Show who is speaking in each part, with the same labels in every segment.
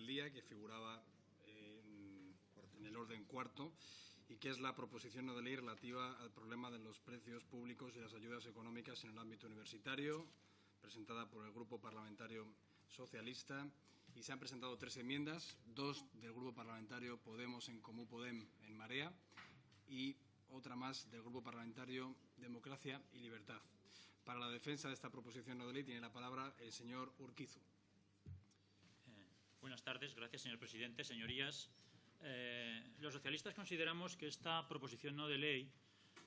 Speaker 1: del día, que figuraba en el orden cuarto, y que es la proposición no de ley relativa al problema de los precios públicos y las ayudas económicas en el ámbito universitario, presentada por el Grupo Parlamentario Socialista. Y se han presentado 3 enmiendas, 2 del Grupo Parlamentario Podemos en Comú Podem en Marea y otra más del Grupo Parlamentario Democracia y Libertad. Para la defensa de esta proposición no de ley tiene la palabra el señor Urquizu.
Speaker 2: Buenas tardes. Gracias, señor presidente. Señorías, los socialistas consideramos que esta proposición no de ley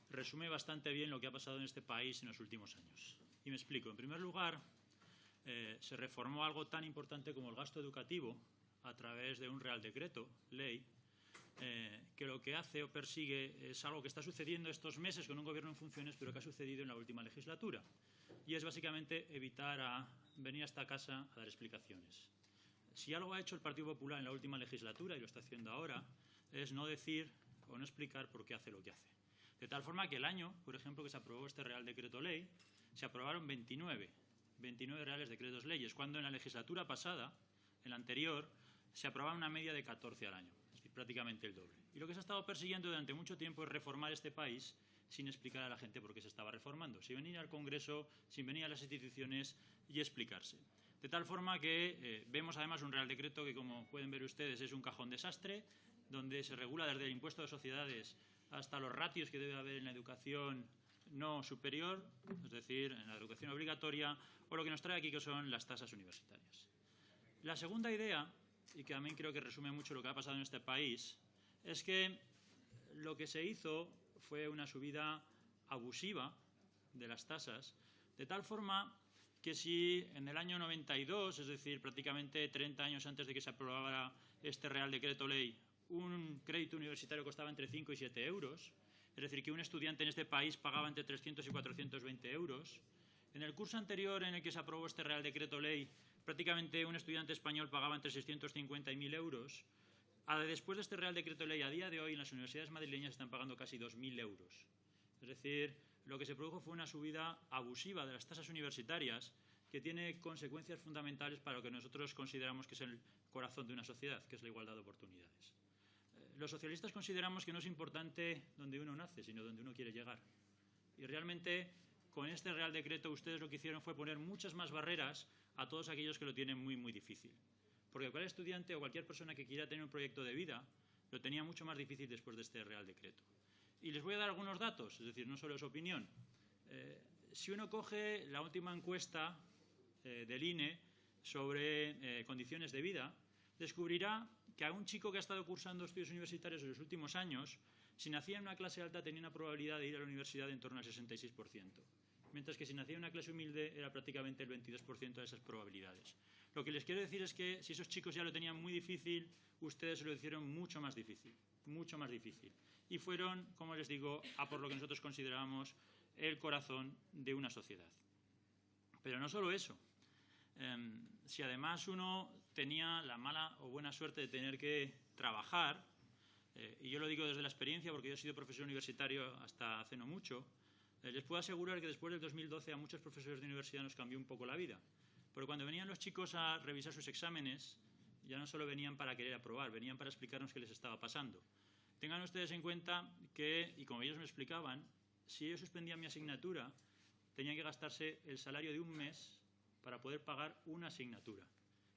Speaker 2: resume bastante bien lo que ha pasado en este país en los últimos años. Y me explico. En primer lugar, se reformó algo tan importante como el gasto educativo a través de un Real Decreto, ley, que lo que hace o persigue es algo que está sucediendo estos meses con un gobierno en funciones, pero que ha sucedido en la última legislatura. Y es básicamente evitar venir a esta casa a dar explicaciones. Si algo ha hecho el Partido Popular en la última legislatura, y lo está haciendo ahora, es no decir o no explicar por qué hace lo que hace. De tal forma que el año, por ejemplo, que se aprobó este Real Decreto Ley, se aprobaron 29 Reales Decretos Leyes, cuando en la legislatura pasada, en la anterior, se aprobaba una media de 14 al año, es decir, prácticamente el doble. Y lo que se ha estado persiguiendo durante mucho tiempo es reformar este país sin explicar a la gente por qué se estaba reformando, sin venir al Congreso, sin venir a las instituciones y explicarse. De tal forma que vemos además un Real Decreto que, como pueden ver ustedes, es un cajón desastre, donde se regula desde el impuesto de sociedades hasta los ratios que debe haber en la educación no superior, es decir, en la educación obligatoria, o lo que nos trae aquí, que son las tasas universitarias. La segunda idea, y que también creo que resume mucho lo que ha pasado en este país, es que lo que se hizo fue una subida abusiva de las tasas, de tal forma que si en el año 92, es decir, prácticamente 30 años antes de que se aprobara este Real Decreto Ley, un crédito universitario costaba entre 5 y 7 euros, es decir, que un estudiante en este país pagaba entre 300 y 420 euros. En el curso anterior en el que se aprobó este Real Decreto Ley, prácticamente un estudiante español pagaba entre 650 y 1.000 euros. Después de este Real Decreto Ley, a día de hoy, en las universidades madrileñas están pagando casi 2.000 euros. Es decir, lo que se produjo fue una subida abusiva de las tasas universitarias que tiene consecuencias fundamentales para lo que nosotros consideramos que es el corazón de una sociedad, que es la igualdad de oportunidades. Los socialistas consideramos que no es importante donde uno nace, sino donde uno quiere llegar. Y realmente, con este Real Decreto, ustedes lo que hicieron fue poner muchas más barreras a todos aquellos que lo tienen muy, muy difícil. Porque cualquier estudiante o cualquier persona que quiera tener un proyecto de vida lo tenía mucho más difícil después de este Real Decreto. Y les voy a dar algunos datos, es decir, no solo es opinión. Si uno coge la última encuesta del INE sobre condiciones de vida, descubrirá que a un chico que ha estado cursando estudios universitarios en los últimos años, si nacía en una clase alta tenía una probabilidad de ir a la universidad en torno al 66%, mientras que si nacía en una clase humilde era prácticamente el 22% de esas probabilidades. Lo que les quiero decir es que si esos chicos ya lo tenían muy difícil, ustedes se lo hicieron mucho más difícil. Y fueron, como les digo, a por lo que nosotros considerábamos el corazón de una sociedad. Pero no solo eso. Si además uno tenía la mala o buena suerte de tener que trabajar, y yo lo digo desde la experiencia porque yo he sido profesor universitario hasta hace no mucho, les puedo asegurar que después del 2012 a muchos profesores de universidad nos cambió un poco la vida. Porque cuando venían los chicos a revisar sus exámenes, ya no solo venían para querer aprobar, venían para explicarnos qué les estaba pasando. Tengan ustedes en cuenta que, y como ellos me explicaban, si ellos suspendían mi asignatura, tenían que gastarse el salario de un mes para poder pagar una asignatura.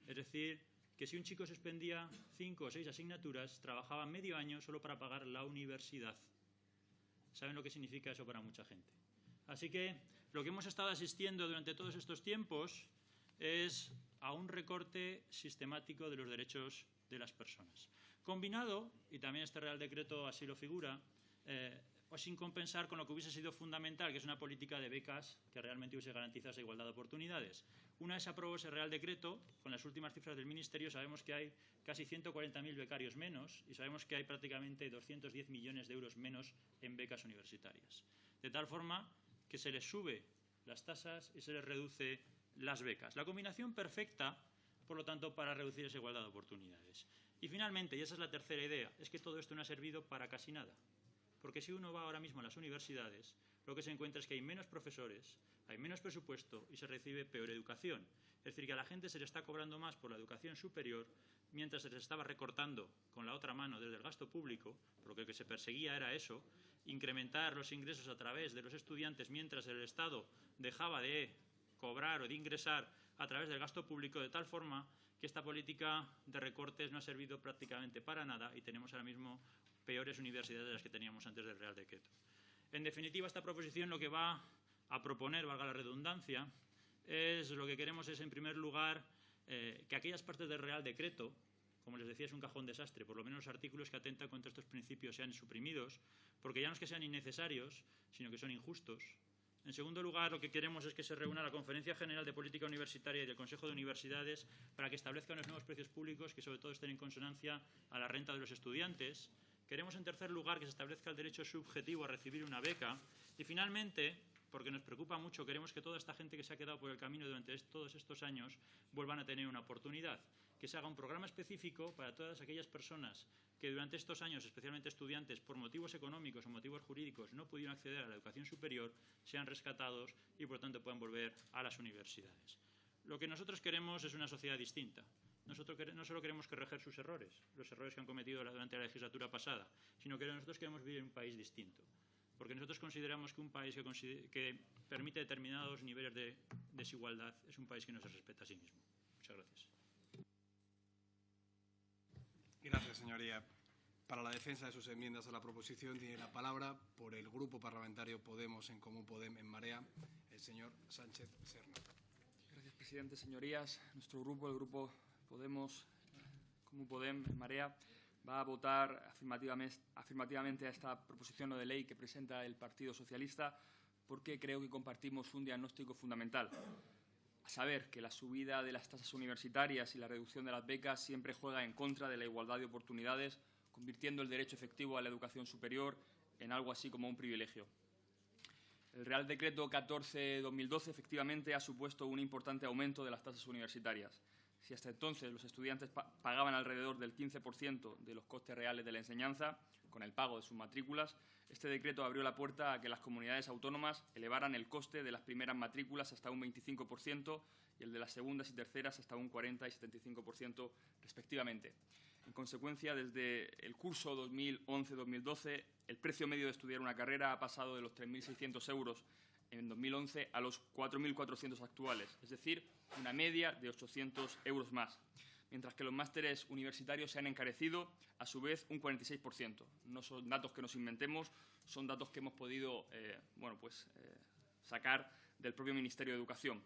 Speaker 2: Es decir, que si un chico suspendía 5 o 6 asignaturas, trabajaba medio año solo para pagar la universidad. ¿Saben lo que significa eso para mucha gente? Así que lo que hemos estado asistiendo durante todos estos tiempos es a un recorte sistemático de los derechos de las personas. Combinado, y también este Real Decreto así lo figura, o sin compensar con lo que hubiese sido fundamental, que es una política de becas que realmente hubiese garantizado esa igualdad de oportunidades. Una vez se aprobó ese Real Decreto, con las últimas cifras del Ministerio, sabemos que hay casi 140.000 becarios menos y sabemos que hay prácticamente 210 millones de euros menos en becas universitarias. De tal forma que se les sube las tasas y se les reduce las becas. La combinación perfecta, por lo tanto, para reducir esa igualdad de oportunidades. Y finalmente, y esa es la tercera idea, es que todo esto no ha servido para casi nada. Porque si uno va ahora mismo a las universidades, lo que se encuentra es que hay menos profesores, hay menos presupuesto y se recibe peor educación. Es decir, que a la gente se le está cobrando más por la educación superior mientras se les estaba recortando con la otra mano desde el gasto público, porque lo que se perseguía era eso, incrementar los ingresos a través de los estudiantes mientras el Estado dejaba de cobrar o de ingresar a través del gasto público, de tal forma que esta política de recortes no ha servido prácticamente para nada y tenemos ahora mismo peores universidades de las que teníamos antes del Real Decreto. En definitiva, esta proposición lo que va a proponer, valga la redundancia, lo que queremos es, en primer lugar, que aquellas partes del Real Decreto, como les decía, es un cajón desastre, por lo menos los artículos que atentan contra estos principios sean suprimidos, porque ya no es que sean innecesarios, sino que son injustos. En segundo lugar, lo que queremos es que se reúna la Conferencia General de Política Universitaria y del Consejo de Universidades para que establezcan los nuevos precios públicos que sobre todo estén en consonancia a la renta de los estudiantes. Queremos, en tercer lugar, que se establezca el derecho subjetivo a recibir una beca. Y, finalmente, porque nos preocupa mucho, queremos que toda esta gente que se ha quedado por el camino durante todos estos años vuelvan a tener una oportunidad. Que se haga un programa específico para todas aquellas personas que durante estos años, especialmente estudiantes, por motivos económicos o motivos jurídicos no pudieron acceder a la educación superior, sean rescatados y, por tanto, puedan volver a las universidades. Lo que nosotros queremos es una sociedad distinta. Nosotros no solo queremos corregir sus errores, los errores que han cometido durante la legislatura pasada, sino que nosotros queremos vivir en un país distinto. Porque nosotros consideramos que un país que permite determinados niveles de desigualdad es un país que no se respeta a sí mismo. Muchas gracias.
Speaker 1: Gracias, señoría. Para la defensa de sus enmiendas a la proposición tiene la palabra, por el Grupo Parlamentario Podemos, en Comú Podem, en Marea, el señor Sánchez Serna.
Speaker 3: Gracias, presidente. Señorías, nuestro grupo, el Grupo Podemos, Comú Podem, en Marea, va a votar afirmativamente a esta proposición no de ley que presenta el Partido Socialista, porque creo que compartimos un diagnóstico fundamental. A saber, que la subida de las tasas universitarias y la reducción de las becas siempre juega en contra de la igualdad de oportunidades, convirtiendo el derecho efectivo a la educación superior en algo así como un privilegio. El Real Decreto 14/2012 efectivamente ha supuesto un importante aumento de las tasas universitarias. Si hasta entonces los estudiantes pagaban alrededor del 15% de los costes reales de la enseñanza, con el pago de sus matrículas, este decreto abrió la puerta a que las comunidades autónomas elevaran el coste de las primeras matrículas hasta un 25% y el de las segundas y terceras hasta un 40 y 75% respectivamente. En consecuencia, desde el curso 2011-2012, el precio medio de estudiar una carrera ha pasado de los 3.600 euros en 2011 a los 4.400 actuales, es decir, una media de 800 euros más, mientras que los másteres universitarios se han encarecido, a su vez, un 46%. No son datos que nos inventemos, son datos que hemos podido sacar del propio Ministerio de Educación.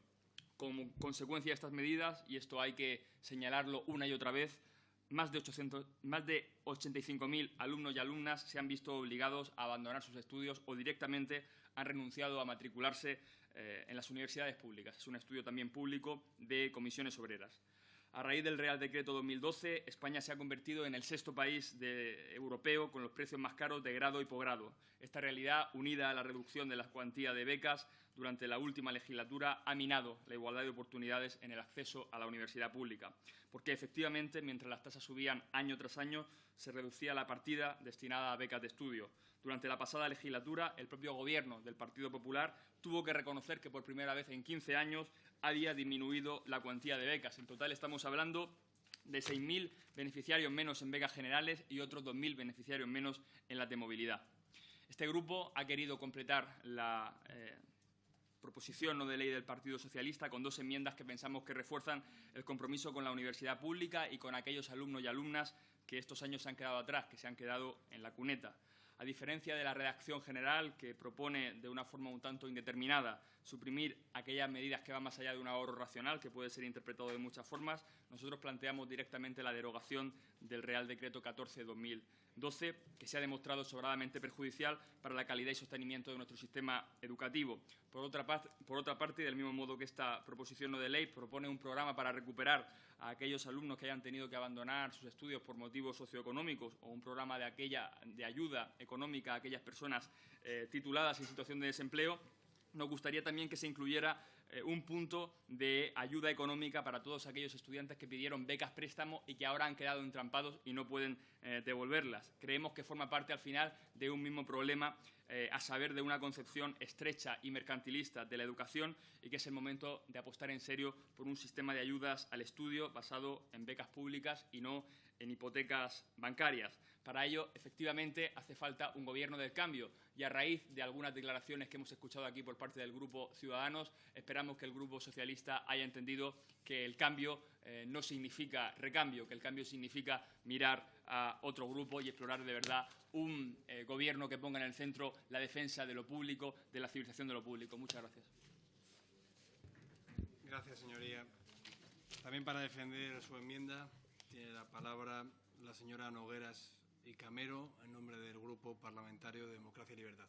Speaker 3: Como consecuencia de estas medidas, y esto hay que señalarlo una y otra vez, más de 85.000 alumnos y alumnas se han visto obligados a abandonar sus estudios o directamente han renunciado a matricularse en las universidades públicas. Es un estudio también público de comisiones obreras. A raíz del Real Decreto 2012, España se ha convertido en el sexto país europeo con los precios más caros de grado y posgrado. Esta realidad, unida a la reducción de la cuantía de becas durante la última legislatura, ha minado la igualdad de oportunidades en el acceso a la universidad pública, porque efectivamente, mientras las tasas subían año tras año, se reducía la partida destinada a becas de estudio. Durante la pasada legislatura, el propio Gobierno del Partido Popular tuvo que reconocer que por primera vez en 15 años había disminuido la cuantía de becas. En total estamos hablando de 6.000 beneficiarios menos en becas generales y otros 2.000 beneficiarios menos en las de movilidad. Este grupo ha querido completar la proposición no de ley del Partido Socialista con dos enmiendas que pensamos que refuerzan el compromiso con la universidad pública y con aquellos alumnos y alumnas que estos años se han quedado atrás, que se han quedado en la cuneta. A diferencia de la redacción general, que propone de una forma un tanto indeterminada suprimir aquellas medidas que van más allá de un ahorro racional, que puede ser interpretado de muchas formas, nosotros planteamos directamente la derogación del Real Decreto 14/2012, que se ha demostrado sobradamente perjudicial para la calidad y sostenimiento de nuestro sistema educativo. Por otra parte, del mismo modo que esta proposición no de ley propone un programa para recuperar a aquellos alumnos que hayan tenido que abandonar sus estudios por motivos socioeconómicos o un programa de ayuda económica a aquellas personas tituladas en situación de desempleo, nos gustaría también que se incluyera un punto de ayuda económica para todos aquellos estudiantes que pidieron becas préstamo y que ahora han quedado entrampados y no pueden devolverlas. Creemos que forma parte al final de un mismo problema a saber de una concepción estrecha y mercantilista de la educación y que es el momento de apostar en serio por un sistema de ayudas al estudio basado en becas públicas y no en hipotecas bancarias. Para ello, efectivamente, hace falta un gobierno del cambio y a raíz de algunas declaraciones que hemos escuchado aquí por parte del Grupo Ciudadanos, esperamos que el Grupo Socialista haya entendido que el cambio no significa recambio, que el cambio significa mirar a otro grupo y explorar de verdad un gobierno que ponga en el centro la defensa de lo público, de la civilización de lo público. Muchas gracias.
Speaker 1: Gracias, señoría. También para defender su enmienda tiene la palabra la señora Nogueras y Camero, en nombre del Grupo Parlamentario de Democracia y Libertad.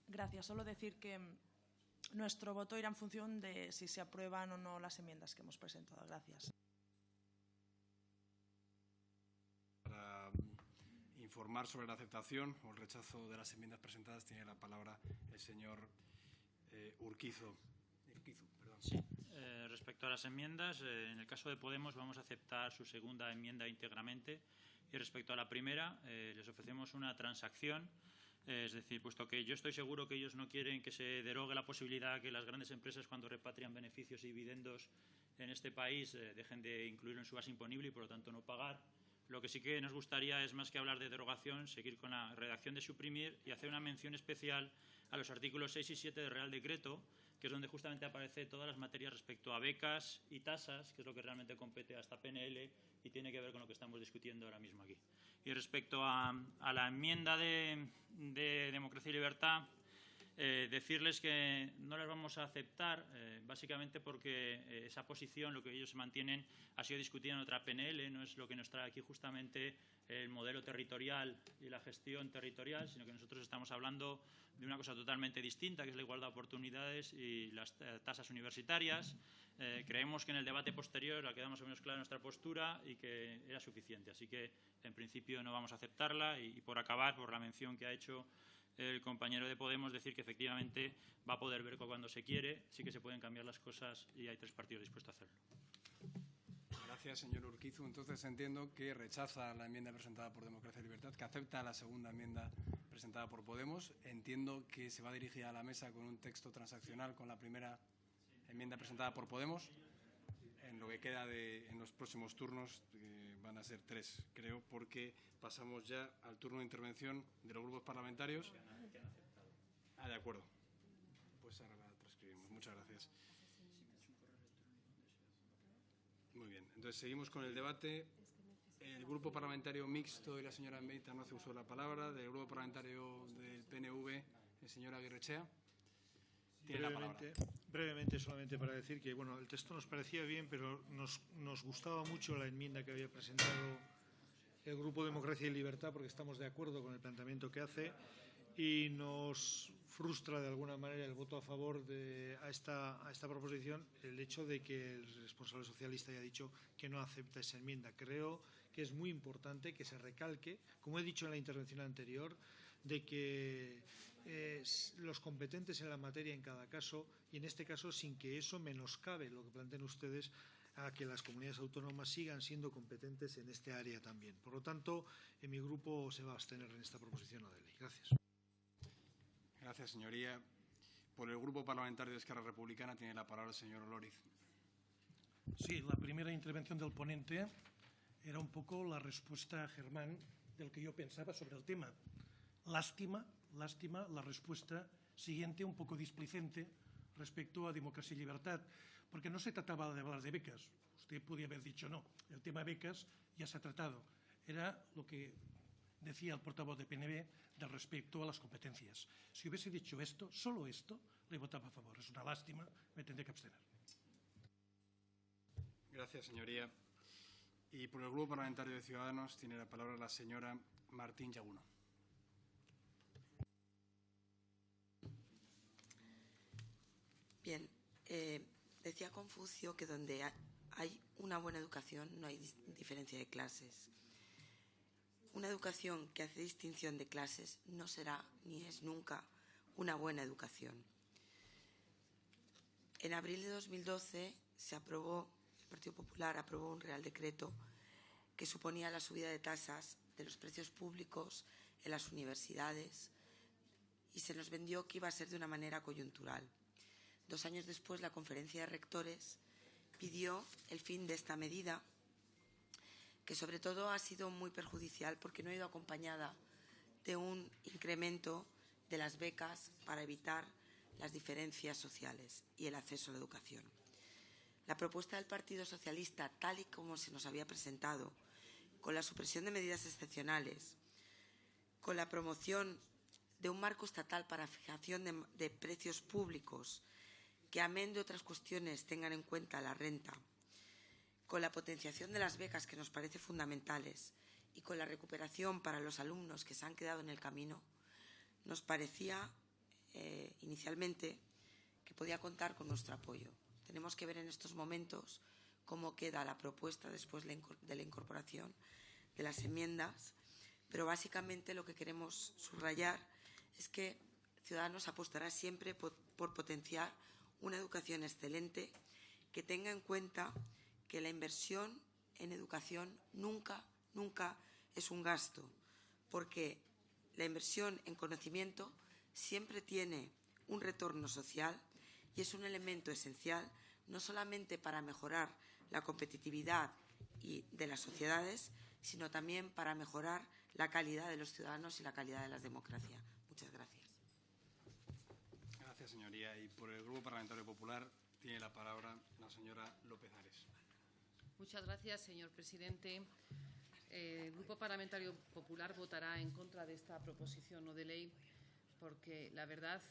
Speaker 4: Gracias. Solo decir que nuestro voto irá en función de si se aprueban o no las enmiendas que hemos presentado. Gracias.
Speaker 1: Para informar sobre la aceptación o el rechazo de las enmiendas presentadas tiene la palabra el señor Urquizo.
Speaker 2: Sí. Respecto a las enmiendas, en el caso de Podemos vamos a aceptar su segunda enmienda íntegramente y respecto a la primera les ofrecemos una transacción, es decir, puesto que yo estoy seguro que ellos no quieren que se derogue la posibilidad que las grandes empresas cuando repatrian beneficios y dividendos en este país dejen de incluirlo en su base imponible y por lo tanto no pagar. Lo que sí que nos gustaría es, más que hablar de derogación, seguir con la redacción de suprimir y hacer una mención especial a los artículos 6 y 7 del Real Decreto, que es donde justamente aparece todas las materias respecto a becas y tasas, que es lo que realmente compete a esta PNL y tiene que ver con lo que estamos discutiendo ahora mismo aquí. Y respecto a la enmienda de Democracia y Libertad, decirles que no las vamos a aceptar, básicamente porque esa posición, lo que ellos mantienen, ha sido discutida en otra PNL, no es lo que nos trae aquí justamente el modelo territorial y la gestión territorial, sino que nosotros estamos hablando de una cosa totalmente distinta, que es la igualdad de oportunidades y las tasas universitarias. Creemos que en el debate posterior ha quedado más o menos clara nuestra postura y que era suficiente. Así que, en principio, no vamos a aceptarla y por acabar, por la mención que ha hecho el compañero de Podemos, decir que efectivamente va a poder ver cuando se quiere, sí que se pueden cambiar las cosas y hay 3 partidos dispuestos a hacerlo.
Speaker 1: Gracias, señor Urquizo. Entonces entiendo que rechaza la enmienda presentada por Democracia y Libertad, que acepta la segunda enmienda presentada por Podemos. Entiendo que se va a dirigir a la mesa con un texto transaccional con la primera enmienda presentada por Podemos. En lo que queda en los próximos turnos, van a ser 3, creo, porque pasamos ya al turno de intervención de los grupos parlamentarios. De acuerdo. Pues ahora la transcribimos. Muchas gracias. Muy bien. Entonces seguimos con el debate. El Grupo Parlamentario Mixto y la señora Meita no hace uso de la palabra. Del Grupo Parlamentario del PNV, el señor Aguirrechea.
Speaker 5: Brevemente, solamente para decir que bueno, el texto nos parecía bien, pero nos gustaba mucho la enmienda que había presentado el Grupo Democracia y Libertad, porque estamos de acuerdo con el planteamiento que hace y nos frustra de alguna manera el voto a favor a esta proposición el hecho de que el responsable socialista haya dicho que no acepta esa enmienda. Creo que es muy importante que se recalque, como he dicho en la intervención anterior, de que los competentes en la materia en cada caso, y en este caso sin que eso menoscabe lo que plantean ustedes, a que las comunidades autónomas sigan siendo competentes en este área también. Por lo tanto, mi grupo se va a abstener en esta proposición no de ley. Gracias.
Speaker 1: Gracias, señoría. Por el Grupo Parlamentario de Esquerra Republicana tiene la palabra el señor Olóriz.
Speaker 6: Sí, la primera intervención del ponente era un poco la respuesta a Germán del que yo pensaba sobre el tema. Lástima la respuesta siguiente, un poco displicente respecto a Democracia y Libertad, porque no se trataba de hablar de becas. Usted podía haber dicho no, el tema becas ya se ha tratado. Era lo que decía el portavoz de PNV del respecto a las competencias. Si hubiese dicho esto, solo esto, le votaba a favor. Es una lástima, me tendré que abstener.
Speaker 1: Gracias, señoría. Y por el Grupo Parlamentario de Ciudadanos tiene la palabra la señora Martín Yaguno.
Speaker 7: Bien, decía Confucio que donde hay una buena educación no hay diferencia de clases. Una educación que hace distinción de clases no será ni es nunca una buena educación. En abril de 2012 el Partido Popular aprobó un Real Decreto que suponía la subida de tasas de los precios públicos en las universidades y se nos vendió que iba a ser de una manera coyuntural. 2 años después, la Conferencia de Rectores pidió el fin de esta medida, que sobre todo ha sido muy perjudicial porque no ha ido acompañada de un incremento de las becas para evitar las diferencias sociales y el acceso a la educación. La propuesta del Partido Socialista, tal y como se nos había presentado, con la supresión de medidas excepcionales, con la promoción de un marco estatal para fijación de precios públicos que, amén de otras cuestiones, tengan en cuenta la renta, con la potenciación de las becas, que nos parece fundamentales, y con la recuperación para los alumnos que se han quedado en el camino, nos parecía inicialmente que podía contar con nuestro apoyo. Tenemos que ver en estos momentos cómo queda la propuesta después de la incorporación de las enmiendas, pero básicamente lo que queremos subrayar es que Ciudadanos apostará siempre por potenciar una educación excelente que tenga en cuenta que la inversión en educación nunca es un gasto, porque la inversión en conocimiento siempre tiene un retorno social y es un elemento esencial no solamente para mejorar la competitividad de las sociedades, sino también para mejorar la calidad de los ciudadanos y la calidad de la democracia. Muchas gracias.
Speaker 1: Gracias, señoría. Y por el Grupo Parlamentario Popular tiene la palabra la señora López Ares.
Speaker 8: Muchas gracias, señor presidente. El Grupo Parlamentario Popular votará en contra de esta proposición no de ley porque, la verdad,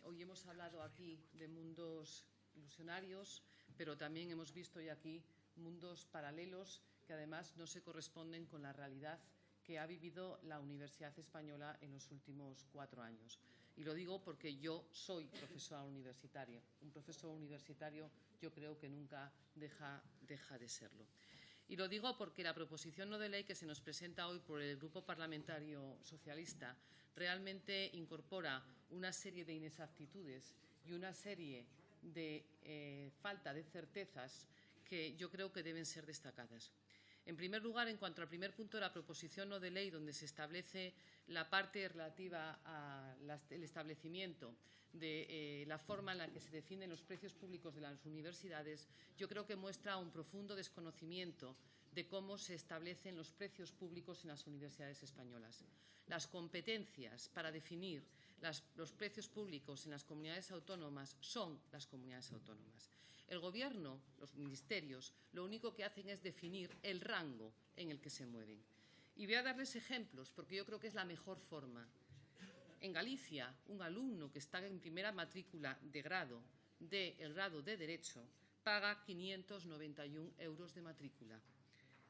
Speaker 8: hoy hemos hablado aquí de mundos ilusionarios, pero también hemos visto hoy aquí mundos paralelos que además no se corresponden con la realidad que ha vivido la Universidad Española en los últimos 4 años. Y lo digo porque yo soy profesora universitaria. Un profesor universitario yo creo que nunca deja de serlo. Y lo digo porque la proposición no de ley que se nos presenta hoy por el Grupo Parlamentario Socialista realmente incorpora una serie de inexactitudes y una serie de falta de certezas que yo creo que deben ser destacadas. En primer lugar, en cuanto al primer punto de la proposición no de ley, donde se establece la parte relativa al establecimiento de la forma en la que se definen los precios públicos de las universidades, yo creo que muestra un profundo desconocimiento de cómo se establecen los precios públicos en las universidades españolas. Las competencias para definir los precios públicos en las comunidades autónomas son las comunidades autónomas. El Gobierno, los ministerios, lo único que hacen es definir el rango en el que se mueven. Y voy a darles ejemplos, porque yo creo que es la mejor forma. En Galicia, un alumno que está en primera matrícula de grado, del grado de Derecho, paga 591 euros de matrícula.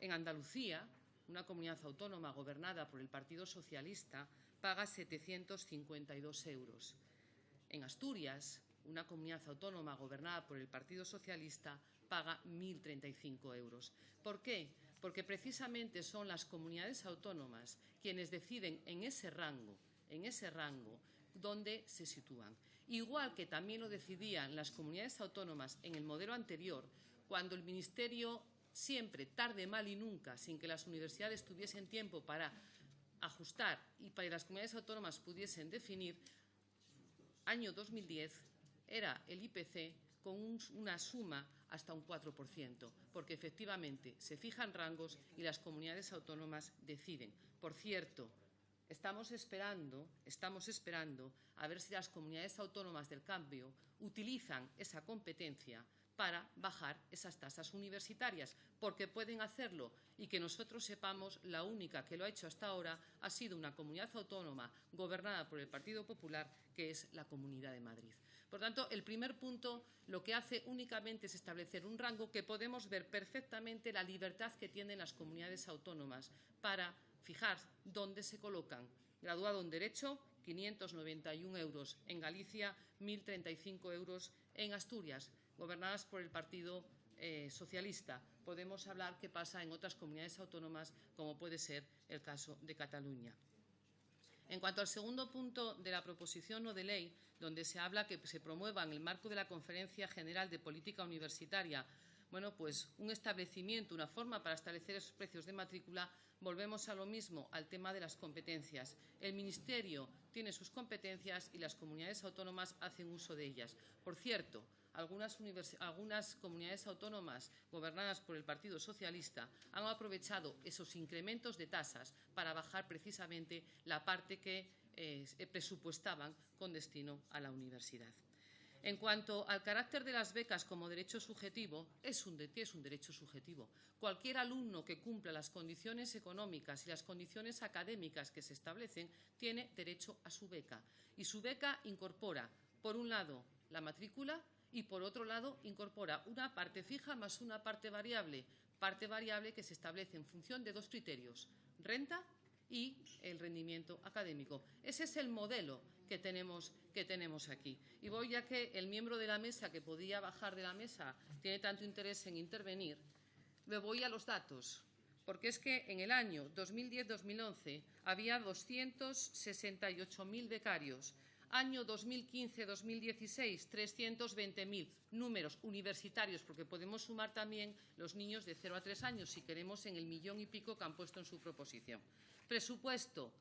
Speaker 8: En Andalucía, una comunidad autónoma gobernada por el Partido Socialista, paga 752 euros. En Asturias, una comunidad autónoma gobernada por el Partido Socialista, paga 1.035 euros. ¿Por qué? Porque precisamente son las comunidades autónomas quienes deciden en ese rango, dónde se sitúan. Igual que también lo decidían las comunidades autónomas en el modelo anterior, cuando el Ministerio siempre, tarde, mal y nunca, sin que las universidades tuviesen tiempo para ajustar y para que las comunidades autónomas pudiesen definir, año 2010 era el IPC con una suma hasta un 4%, porque efectivamente se fijan rangos y las comunidades autónomas deciden. Por cierto, estamos esperando a ver si las comunidades autónomas del cambio utilizan esa competencia para bajar esas tasas universitarias, porque pueden hacerlo y que nosotros sepamos, la única que lo ha hecho hasta ahora ha sido una comunidad autónoma gobernada por el Partido Popular, que es la Comunidad de Madrid. Por tanto, el primer punto lo que hace únicamente es establecer un rango que podemos ver perfectamente la libertad que tienen las comunidades autónomas para fijar dónde se colocan. Graduado en Derecho, 591 euros. En Galicia, 1.035 euros. En Asturias, gobernadas por el Partido Socialista. Podemos hablar qué pasa en otras comunidades autónomas, como puede ser el caso de Cataluña. En cuanto al segundo punto de la proposición no de ley, donde se habla que se promueva en el marco de la Conferencia General de Política Universitaria bueno, pues un establecimiento, una forma para establecer esos precios de matrícula, volvemos a lo mismo, al tema de las competencias. El Ministerio tiene sus competencias y las comunidades autónomas hacen uso de ellas. Por cierto, algunas comunidades autónomas gobernadas por el Partido Socialista han aprovechado esos incrementos de tasas para bajar precisamente la parte que presupuestaban con destino a la universidad. En cuanto al carácter de las becas como derecho subjetivo, es un derecho subjetivo. Cualquier alumno que cumpla las condiciones económicas y las condiciones académicas que se establecen tiene derecho a su beca. Y su beca incorpora, por un lado, la matrícula y, por otro lado, incorpora una parte fija más una parte variable que se establece en función de dos criterios: renta y el rendimiento académico. Ese es el modelo que tenemos aquí. Y voy, ya que el miembro de la mesa que podía bajar de la mesa tiene tanto interés en intervenir, me voy a los datos, porque es que en el año 2010-2011 había 268.000 becarios. Año 2015-2016, 320.000 números universitarios, porque podemos sumar también los niños de 0 a 3 años, si queremos, en el millón y pico que han puesto en su proposición. Presupuesto.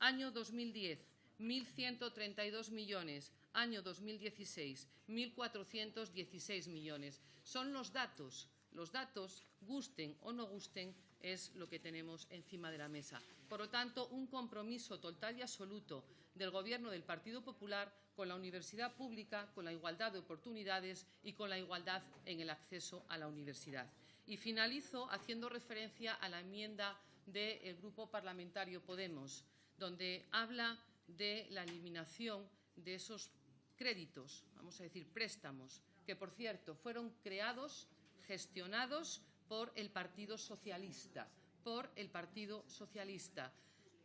Speaker 8: Año 2010, 1.132 millones. Año 2016, 1.416 millones. Son los datos. Los datos, gusten o no gusten, es lo que tenemos encima de la mesa. Por lo tanto, un compromiso total y absoluto del Gobierno del Partido Popular con la universidad pública, con la igualdad de oportunidades y con la igualdad en el acceso a la universidad. Y finalizo haciendo referencia a la enmienda del Grupo Parlamentario Podemos, donde habla de la eliminación de esos créditos, vamos a decir préstamos, que, por cierto, fueron creados, gestionados por el Partido Socialista.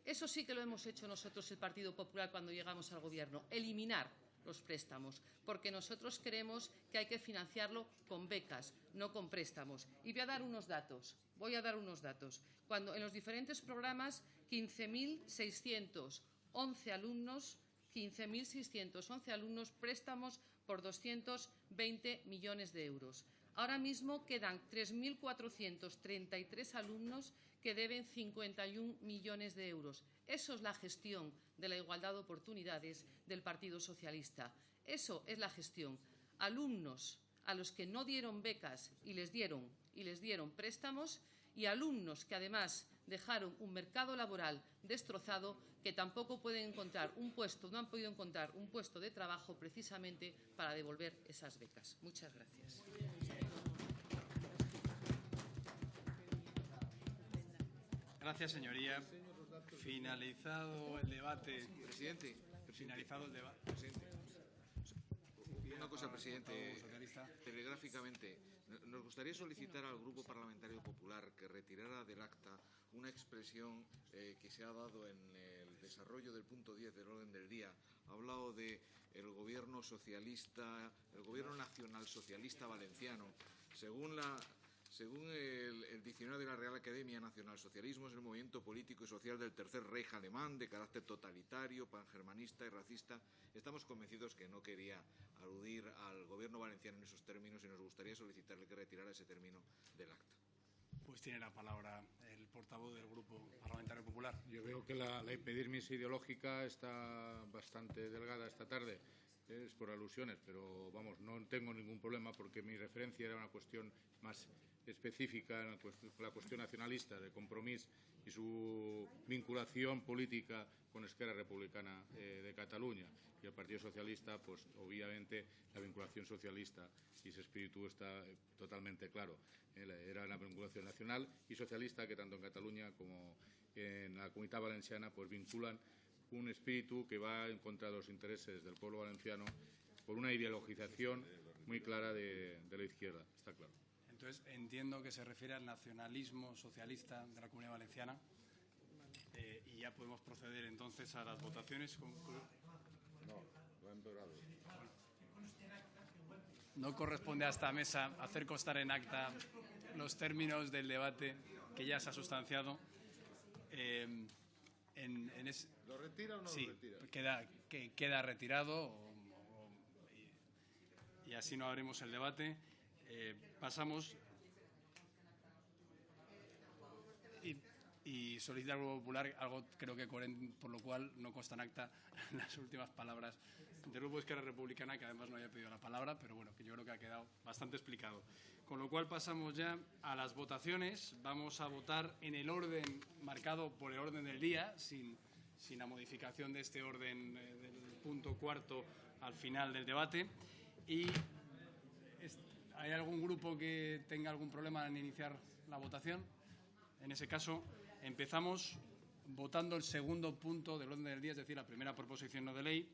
Speaker 8: Eso sí que lo hemos hecho nosotros, el Partido Popular, cuando llegamos al Gobierno, eliminar los préstamos, porque nosotros creemos que hay que financiarlo con becas, no con préstamos. Y voy a dar unos datos. Cuando en los diferentes programas, 15.611 alumnos, préstamos por 220 millones de euros. Ahora mismo quedan 3.433 alumnos que deben 51 millones de euros. Eso es la gestión de la igualdad de oportunidades del Partido Socialista. Eso es la gestión. Alumnos a los que no dieron becas y les dieron préstamos, y alumnos que además dejaron un mercado laboral destrozado, que tampoco pueden encontrar un puesto, no han podido encontrar un puesto de trabajo precisamente para devolver esas becas. Muchas gracias.
Speaker 1: Gracias, señoría. Finalizado el debate.
Speaker 9: Presidente. Una cosa, presidente. Telegráficamente, nos gustaría solicitar al Grupo Parlamentario Popular que retirara del acta una expresión que se ha dado en el desarrollo del punto 10 del orden del día. Ha hablado de el gobierno socialista, el gobierno nacional socialista valenciano. Según el diccionario de la Real Academia, nacionalsocialismo es el movimiento político y social del Tercer Reich alemán de carácter totalitario, pangermanista y racista. Estamos convencidos que no quería aludir al gobierno valenciano en esos términos y nos gustaría solicitarle que retirara ese término del acta.
Speaker 1: Pues tiene la palabra el portavoz del Grupo Parlamentario Popular.
Speaker 10: Yo veo que la epidermis ideológica está bastante delgada esta tarde. Es por alusiones, pero vamos, no tengo ningún problema porque mi referencia era una cuestión más específica, la cuestión nacionalista de Compromís y su vinculación política con Esquerra Republicana de Cataluña, y el Partido Socialista, pues obviamente la vinculación socialista y ese espíritu está totalmente claro. Era una vinculación nacional y socialista que tanto en Cataluña como en la Comunitat Valenciana pues vinculan un espíritu que va en contra de los intereses del pueblo valenciano por una ideologización muy clara de la izquierda, está claro.
Speaker 1: Entonces, entiendo que se refiere al nacionalismo socialista de la Comunidad Valenciana y ya podemos proceder entonces a las votaciones. No corresponde a esta mesa hacer constar en acta los términos del debate que ya se ha sustanciado.
Speaker 9: ¿Lo retira o no
Speaker 1: sí,
Speaker 9: lo retira?
Speaker 1: Queda retirado y así no abrimos el debate. Pasamos. Y solicita al Grupo Popular algo creo que coherente, por lo cual no consta en acta las últimas palabras del Grupo Esquerra Republicana, que además no había pedido la palabra, pero bueno, que yo creo que ha quedado bastante explicado. Con lo cual pasamos ya a las votaciones. Vamos a votar en el orden marcado por el orden del día, sin la modificación de este orden del punto cuarto al final del debate. Y ¿hay algún grupo que tenga algún problema en iniciar la votación? En ese caso, empezamos votando el segundo punto del orden del día, es decir, la primera proposición no de ley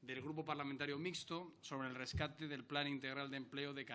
Speaker 1: del Grupo Parlamentario Mixto sobre el rescate del Plan Integral de Empleo de Canarias.